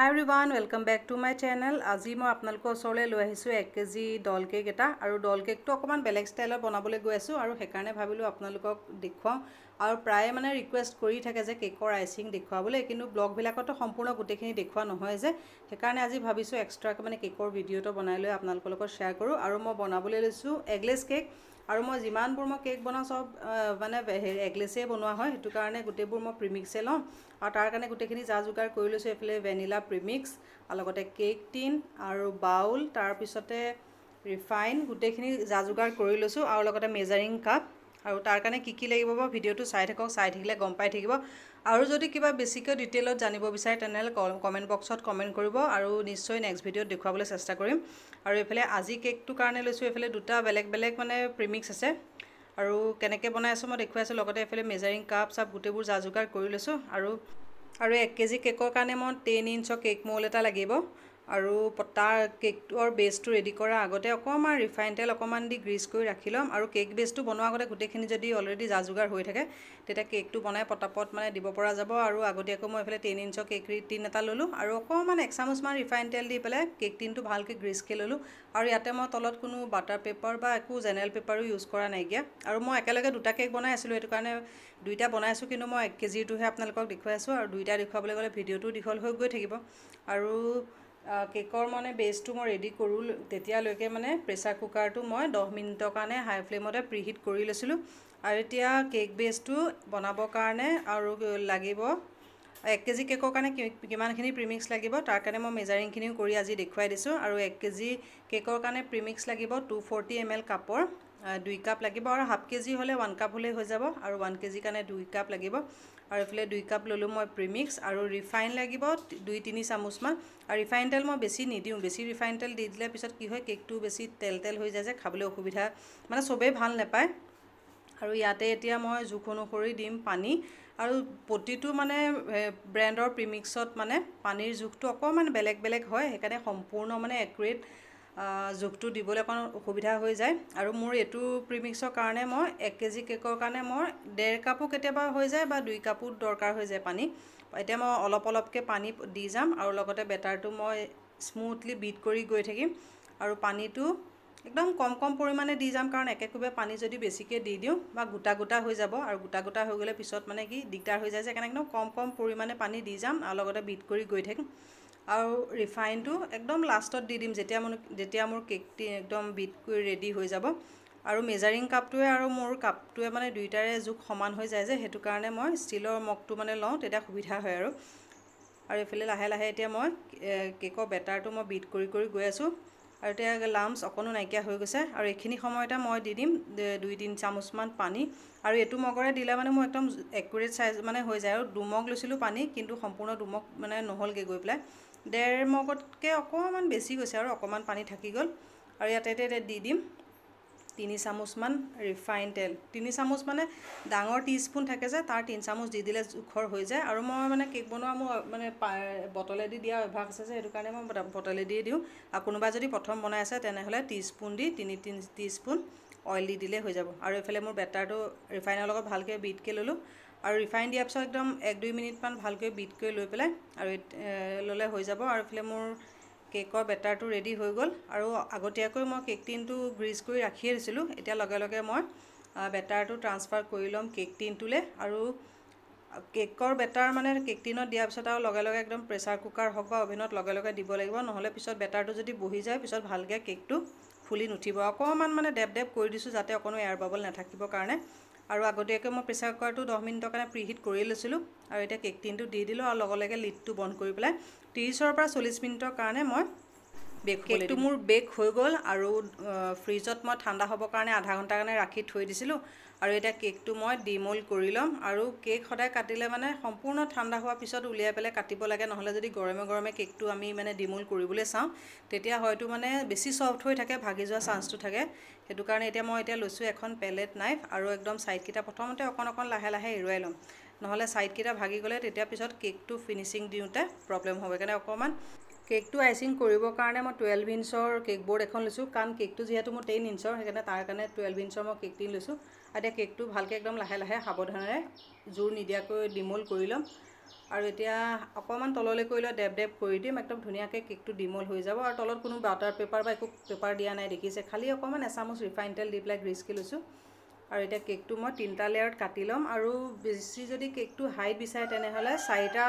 Hi everyone, welcome back to my channel. আজি মই আপোনালোকৰ ওচৰলৈ লৈ আহিছো 1 কেজি ডল কেক এটা আৰু ডল কেকটো অকমান বেলেগ ষ্টাইলত বনাবলৈ গৈ আছো আৰু হেকাৰণে ভাবিলো আপোনালোকক দেখুৱাও আৰু প্ৰায় মানে ৰিকুৱেষ্ট কৰি থাকে যে কেকৰ আইচিং দেখুৱাবলৈ কিন্তু ব্লগ বিলাকতো সম্পূৰ্ণ গুটেখিনি দেখুৱা নহয় যে হেকাৰণে আজি ভাবিছো এক্সট্ৰাকে মানে কেকৰ ভিডিওটো বনাই লৈ আপোনালোকৰ লগত শেয়াৰ কৰো আৰু মই বনাবলৈ লৈছো এগলেছ কেক আৰু মই যিমানবোৰ মই কেক বনাও সব মানে এগলেছে বনোৱা হয় হেতু কাৰণে গুটেবোৰ মই প্ৰিমিক্সে লওঁ আৰু তাৰ কাৰণে গুটেখিনি যা যোগাৰ কৰি লৈছো এফালে ভ্যানিলা প্ৰিমিক্স আৰু লগতে কেক টিন আৰু বাউল তাৰ পিছতে ৰিফাইন গুটেখিনি যা যোগাৰ কৰি লৈছো আৰু লগতে মেজাৰিং কাপ আৰু তাৰ কাৰণে কি লাগিব বা ভিডিওটো চাই থাকক চাই থাকিলে গম পাই থাকিব আৰু যদি কিবা বেছিকৈ ডিটেইলত জানিব বিচাৰে তেনেহলে কমেন্ট বক্সত কমেন্ট কৰিব আৰু নিশ্চয় নেক্সট ভিডিওত দেখুৱাবলৈ চেষ্টা কৰিম আৰু এফালে আজি কেকটো কাৰণে লৈছো এফালে দুটা বেলেগ বেলেগ মানে প্ৰিমিক্স আছে আৰু কেনেকৈ বনাই আছো মই দেখুৱাই আছো লগতে এফালে মেজাৰিং কাপ সব গুটেবোৰ যা যোগাৰ কৰি লৈছো আৰু 1 কেজি কেকৰ কাৰণে মই 10 ইঞ্চৰ কেক মোল্ড এটা লাগিব আৰু তাৰ কেকৰ বেসটো ৰেডি কৰা আগতে অকমান ৰিফাইন তেল অকমান দি গ্ৰীজ কৰি ৰাখি লম আৰু কেক বেসটো বনোৱা আগতে গুটেখিনি যদি অলৰেডি যা যোগাৰ হৈ থাকে তেতিয়া কেকটো বনাই পটাপট মানে দিব পৰা যাব আৰু আগতীয়াকৈ মই এফালে 10 ইঞ্চৰ কেক টিন এটা ললো আৰু অকমান 1 চামুচ মান ৰিফাইন তেল দি পেলাই কেক টিনটো ভালকৈ গ্ৰীজ কৰি ললো আৰু ইয়াতে মই তলত কোনো বাটাৰ পেপাৰ বা একো জেনেৰেল পেপাৰো ইউজ কৰা নাই গিয়া আৰু মই একেলগে দুটা কেক বনাই আছিলো এটো কাৰণে দুইটা বনাইছো কিন্তু মই 1 কেজিটোহে আপোনালোকক দেখুৱাই আছো আৰু দুইটা দেখুৱাবলৈ গলে ভিডিওটো দীঘল হৈ গৈ থাকিব আৰু কেকৰ মানে বেসটো মই ৰেডি কৰো তেতিয়ালৈকে মানে প্ৰেসাৰ কুকাৰটো মই 10 মিনিটৰ কাৰণে হাই ফ্লেমতে প্ৰিহিট কৰি লৈছিলো আৰু এতিয়া কেক বেসটো বনাবৰ কাৰণে আৰু লাগিব 1 কেজি কেকৰ কাৰণে কিমানখিনি প্ৰিমিক্স লাগিব তাৰ কাৰণে মই মেজাৰিং খিনিও কৰি আজি দেখুৱাই দিছো আৰু 1 কেজি কেকৰ কাৰণে প্ৰিমিক্স লাগিব 240 ml কাপৰ 2 কাপ লাগিব আৰু হাফ কেজি হলে 1 কাপ হলে হৈ যাব আৰু 1 কেজি কাৰণে 2 কাপ লাগিব আৰু এফালে 2 কাপ ললো মই প্ৰিমিক্স আৰু ৰিফাইন লাগিব 2-3 চামুচ মান আৰু ৰিফাইন তেল মই বেছি নিদিও বেছি ৰিফাইন তেল দি দিলে পিছত কি হয় কেকটো বেছি তেল হৈ যায় যে খাবলৈ অসুবিধা মানে সবে ভাল নাপায় আৰু ইয়াতে এতিয়া মই জোখ অনুসৰি দিম পানী আৰু প্ৰতিটো মানে ব্ৰ্যান্ডৰ প্ৰিমিক্সত মানে পানীৰ জোখটো অকমান বেলেগ বেলেগ হয় হেকাৰণে সম্পূৰ্ণ মানে একুৰেট জোখটো দিবলৈ কোন অসুবিধা হৈ যায় আৰু মোৰ এটো প্ৰিমিক্সৰ কাৰণে মই 1 কেজি কেকৰ কাৰণে মই 1.5 কাপো কেতিয়াবা হৈ যায় বা 2 কাপো দৰকাৰ হৈ যায় পানী এতিয়া মই অলপকে পানী দি যাম আৰু লগতে বেটাৰটো মই স্মুথলি বিট কৰি গৈ থাকিম আৰু পানীটো একদম কম পৰিমাণে দি যাম কাৰণ একেকোবে পানী যদি বেছিকৈ দি দিও বা গোটা হৈ যাব আৰু গোটা হৈ গলে পিছত মানে কি দিগদাৰ হৈ যায় যে কাৰণ একদম কম পৰিমাণে পানী দি যাম আৰু লগতে বিট কৰি গৈ থাকিম আৰু ৰিফাইনটো একদম লাষ্টত দি দিম যেতিয়া মোৰ কেকটি একদম বিট কৰি ৰেডি হৈ যাব আৰু মেজাৰিং কাপটোৱে আৰু মোৰ কাপটোৱে মানে দুইটাৰে জোখ সমান হৈ যায় যে হেতু কাৰণে মই ষ্টিলৰ মগটো মানে লওঁ তেতিয়া সুবিধা হয় আৰু এফালে লাহে লাহে এতিয়া মই কেকৰ বেটাৰটো মই বিট কৰি গৈ আছো আৰু এতিয়া লাম্পছ অকনো নাইকিয়া হৈ গৈছে আৰু এখিনি সময়তে মই দি দিম 2-3 চামুচ মান পানী আৰু এটো মগৰে দিলে মানে মোৰ একদম একুৰেট সাইজ মানে হৈ যায় আৰু দুমগ লৈছিলো পানী কিন্তু সম্পূৰ্ণ দুমগ মানে নহলগে গৈ প্লাই 1.5 মগতকে অকমান বেছি গৈছে আৰু অকমান পানী থাকি গল আৰু ইয়াতে দি দিম 3 চামুচ মান ৰিফাইন তেল 3 চামুচ মানে ডাঙৰ টিস্পুন থাকে যে তাৰ 3 চামুচ দি দিলে জোখৰ হৈ যায় আৰু মই মানে কেক বনোৱা মোৰ মানে বটলেদি দিয়া অভ্যাস আছে যে হেতু কাৰণে মই বটলেদি দিও আৰু কোনোবা যদি প্ৰথম বনাই আছে তেনেহলে টিস্পুন দি 3 টিস্পুন অইল দি দিলে হৈ যাব আৰু এফালে মোৰ বেটাৰটো ৰিফাইনৰ লগত ভালকৈ বিট কৰি ললো আৰু ৰিফাইন দিয়াৰ পিছত একদম 1-2 মিনিট মান ভালকৈ বিট কৰি লৈ পেলাই আৰু ললে হৈ যাব আৰু এফালে মোৰ কেকৰ বেটাৰটো ৰেডি হৈ গল আৰু আগতীয়াকৈ মই কেক টিনটো গ্ৰীজ কৰি ৰাখিয়ে দিছিলো এতিয়া লগে মই বেটাৰটো ট্ৰান্সফাৰ কৰি লম কেক টিনটোলে আৰু কেকৰ বেটাৰ মানে কেক টিনত দিয়াৰ পিছত আৰু লগে একদম প্ৰেসাৰ কুকাৰ হক বা ওভেনত লগে দিব লাগিব নহলে পিছত বেটাৰটো যদি বহি যায় পিছত ভালকৈ কেকটো ফুলি নুঠিব অকমান মানে ডেপ কৰি দিছো যাতে অকনো এয়াৰ বাবল নাথাকিব কাৰণে আৰু আগতীয়াকৈ মই প্ৰেসাৰ কুকাৰটো 10 মিনিটৰ কাৰণে প্ৰিহিট কৰি লৈছিলো আৰু এতিয়া কেক টিনটো দি দিলো আৰু লগে লিডটো বন্ধ কৰি পেলাই 30 পৰা 40 মিনিটৰ কাৰণে মই কেকটো মোৰ বেক হৈ গল আৰু ফ্ৰিজত মই ঠাণ্ডা হ'ব কাৰণে আধা ঘণ্টা কাৰণে ৰাখি থৈ দিছিলো আৰু এটা কেকটো মই ডিমোল্ড কৰি লম আৰু কেক সদায় কাটিলে মানে সম্পূৰ্ণ ঠাণ্ডা হোৱাৰ পিছত উলিয়াই পেলাই কাটিব লাগে নহলে যদি গৰমে কেকটো আমি মানে ডিমোল্ড কৰিবলৈ চাও তেতিয়া হয়তো মানে বেছি সফট হৈ থাকে ভাগি যোৱা চান্সটো থাকে হেতু কাৰণে মই এতিয়া লৈছো এখন পেলেট নাইফ আৰু একদম সাইড কিটা প্ৰথমতে অকন লাহে এৰুৱাই লম নহলে সাইড কিটা ভাগি গলে তেতিয়া পিছত কেকটো ফিনিশিং দিওতে প্ৰবলেম হ'ব কাৰণে অকমান কেকটো আইচিং কৰিবৰ কাৰণে মই 12 ইঞ্চৰ কেক বোৰ্ড এখন লৈছো কাৰণ কেকটো যেহেতু মোৰ 10 ইঞ্চৰ হেকাৰণে তাৰ কাৰণে 12 ইঞ্চৰ মই কেক টিন লৈছো আৰু কেকটো ভালকৈ একদম লাহে সাৱধানেৰে জোৰ নিদিয়াকৈ ডিমোল্ড কৰি লম আৰু এতিয়া অকণমান তললৈ কৰি লৈ ডেপ ডেপ কৰি দিম, একদম ধুনীয়াকৈ কেকটো ডিমল হৈ যাব। আৰু তলত কোনো বাটাৰ পেপাৰ বা একো পেপাৰ দিয়া নাই দেখিছে, খালি অকণমান এচামুচ ৰিফাইন তেল দি পেলাই গ্ৰীচকৈ লৈছোঁ। আৰু এতিয়া কেকটো মই 3টা লেয়াৰত কাটি ল'ম। আৰু বেছি যদি কেকটো হাইট বিচাৰে তেনেহ'লে 4টা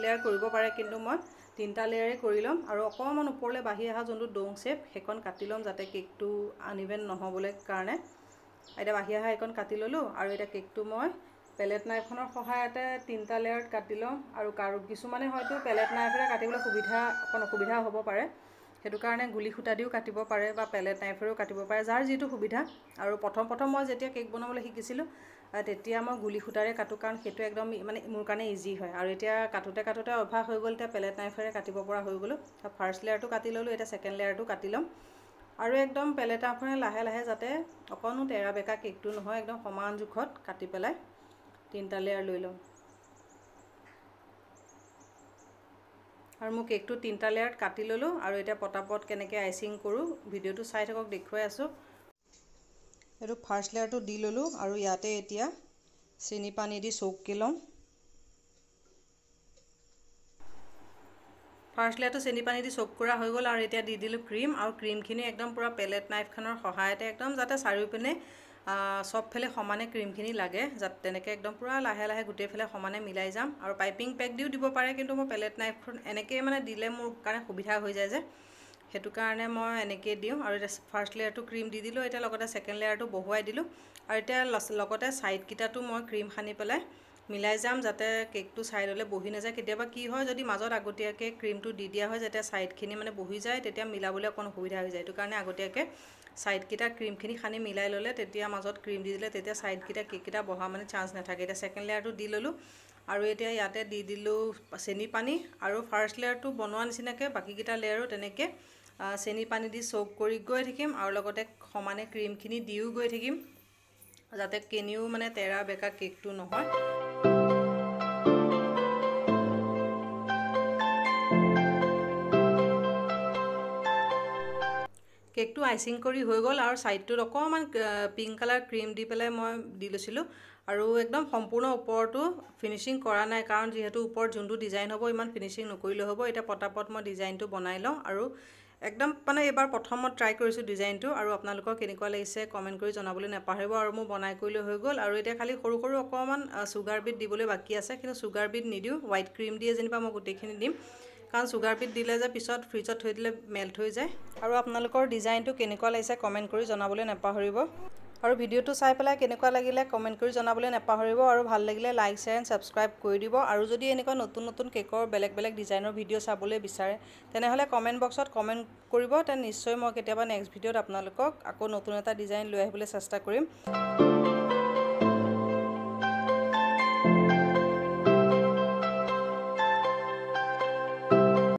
লেয়াৰ কৰিব পাৰে, কিন্তু মই 3টা লেয়াৰে কৰি ল'ম। আৰু অকণমান ওপৰলৈ বাঢ়ি অহা যোনটো ডোং শ্বেপ সেইখন কাটি ল'ম, যাতে কেকটো আনইভেন নহ'বলৈ কাৰণে। এতিয়া বাঢ়ি অহা এইকণ কাটি ল'লোঁ। আৰু এতিয়া কেকটো মই পেলেট নাইফখনৰ সহায়তে 3টা লেয়াৰত কাটি ল'ম। আৰু কিছুমানে হয়তো পেলেট নাইফেৰে কাটিবলৈ অকণ অসুবিধা হ'ব পাৰে, সেইটো কাৰণে গুলি সূতা দিও কাটিব পাৰে বা পেলেট নাইফেৰেও কাটিব পাৰে, যাৰ যিটো সুবিধা। আৰু প্ৰথম মই যেতিয়া কেক বনাবলৈ শিকিছিলোঁ তেতিয়া মই গুলি সূতাৰে কাটোঁ, কাৰণ সেইটো একদম মানে মোৰ কাৰণে ইজি হয়। আৰু এতিয়া কাটোতে অভ্যাস হৈ গ'ল, এতিয়া পেলেট নাইফেৰে কাটিব পৰা হৈ গ'লোঁ। ফাৰ্ষ্ট লেয়াৰটো কাটি ল'লোঁ, এতিয়া ছেকেণ্ড লেয়াৰটো কাটি ল'ম। আৰু একদম পেলেট নাইফেৰে লাহে লাহে যাতে অকণো তেৰা বেকা কেকটো নহয়, একদম সমান জোখত কাটি পেলাই 3টা লেয়াৰ লৈ ল'ম। আৰু মোৰ কেকটো 3টা লেয়াৰত কাটি ল'লোঁ। আৰু এতিয়া পটাপট কেনেকৈ আইচিং কৰোঁ ভিডিঅ'টো চাই থাকক, দেখুৱাই আছোঁ। এইটো ফাৰ্ষ্ট লেয়াৰটো দি ল'লোঁ। আৰু ইয়াতে এতিয়া চেনি পানী দি চৌককৈ ল'ম। ফাৰ্ষ্ট লেয়াৰটো চেনি পানী দি চৌক কৰা হৈ গ'ল। আৰু এতিয়া দি দিলোঁ ক্ৰীম। আৰু ক্ৰীমখিনি একদম পূৰা পেলেট নাইফখনৰ সহায়তে একদম যাতে চাৰিওপিনে চবফালে সমানে ক্ৰীমখিনি লাগে, যাতে তেনেকৈ একদম পূৰা লাহে লাহে গোটেইফালে সমানে মিলাই যাম। আৰু পাইপিং পেক দিও দিব পাৰে, কিন্তু মই পেলেট নাইফখন এনেকৈ মানে দিলে মোৰ কাৰণে সুবিধা হৈ যায় যে, সেইটো কাৰণে মই এনেকৈ দিওঁ। আৰু এতিয়া ফাৰ্ষ্ট লেয়াৰটো ক্ৰীম দি দিলোঁ, এতিয়া লগতে ছেকেণ্ড লেয়াৰটো বহুৱাই দিলোঁ। আৰু এতিয়া লগতে ছাইডকেইটাতো মই ক্ৰীম সানি পেলাই মিলাই যাম, যাতে কেকটো ছাইডলৈ বহি নাযায়। কেতিয়াবা কি হয়, যদি মাজত আগতীয়াকৈ ক্ৰীমটো দি দিয়া হয়, যেতিয়া ছাইডখিনি মানে বহি যায়, তেতিয়া মিলাবলৈ অকণ অসুবিধা হৈ যায়। সেইটো কাৰণে আগতীয়াকৈ ছাইডকেইটা ক্ৰীমখিনি সানি মিলাই ল'লে, তেতিয়া মাজত ক্ৰীম দি দিলে তেতিয়া ছাইডকেইটা কেককেইটা বহা মানে চান্স নাথাকে। এতিয়া ছেকেণ্ড লেয়াৰটো দি ল'লোঁ। আৰু এতিয়া ইয়াতে দি দিলোঁ চেনি পানী। আৰু ফাৰ্ষ্ট লেয়াৰটো বনোৱা নিচিনাকৈ বাকীকেইটা লেয়াৰো তেনেকৈ চেনি পানী দি চৌক কৰি গৈ থাকিম। আৰু লগতে সমানে ক্ৰীমখিনি দিও গৈ থাকিম, যাতে কেনিও মানে তেৰা বেকা কেকটো নহয়। কেকটো আইচিং কৰি হৈ গ'ল। আৰু ছাইডটোত অকণমান পিংক কালাৰ ক্ৰীম দি পেলাই মই দি লৈছিলোঁ। আৰু একদম সম্পূৰ্ণ ওপৰটো ফিনিচিং কৰা নাই, কাৰণ যিহেতু ওপৰত যোনটো ডিজাইন হ'ব ইমান ফিনিচিং নকৰিলেও হ'ব। এতিয়া পটাপট মই ডিজাইনটো বনাই লওঁ। আৰু একদম মানে এইবাৰ প্ৰথমত ট্ৰাই কৰিছোঁ ডিজাইনটো। আৰু আপোনালোকৰ কেনেকুৱা লাগিছে কমেণ্ট কৰি জনাবলৈ নাপাহৰিব। আৰু মোৰ বনাই কৰিলৈ হৈ গ'ল। আৰু এতিয়া খালি সৰু সৰু অকণমান চুগাৰ বিট দিবলৈ বাকী আছে, কিন্তু চুগাৰ বিট নিদিওঁ, হোৱাইট ক্ৰীম দিয়ে যেনিবা মই গোটেইখিনি দিম, কাৰণ চুগাৰ বিট দিলে যে পিছত ফ্ৰিজত থৈ দিলে মেল্ট হৈ যায়। আৰু আপোনালোকৰ ডিজাইনটো কেনেকুৱা লাগিছে কমেণ্ট কৰি জনাবলৈ নাপাহৰিব। আৰু ভিডিঅ'টো চাই পেলাই কেনেকুৱা লাগিলে কমেণ্ট কৰি জনাবলৈ নাপাহৰিব। আৰু ভাল লাগিলে লাইক শ্বেয়াৰ এণ্ড ছাবস্ক্ৰাইব কৰি দিব। আৰু যদি এনেকুৱা নতুন নতুন কেকৰ বেলেগ বেলেগ ডিজাইনৰ ভিডিঅ' চাবলৈ বিচাৰে তেনেহ'লে কমেণ্ট বক্সত কমেণ্ট কৰিব, তেনে নিশ্চয় মই কেতিয়াবা নেক্সট ভিডিঅ'ত আপোনালোকক আকৌ নতুন এটা ডিজাইন লৈ আহিবলৈ চেষ্টা কৰিম।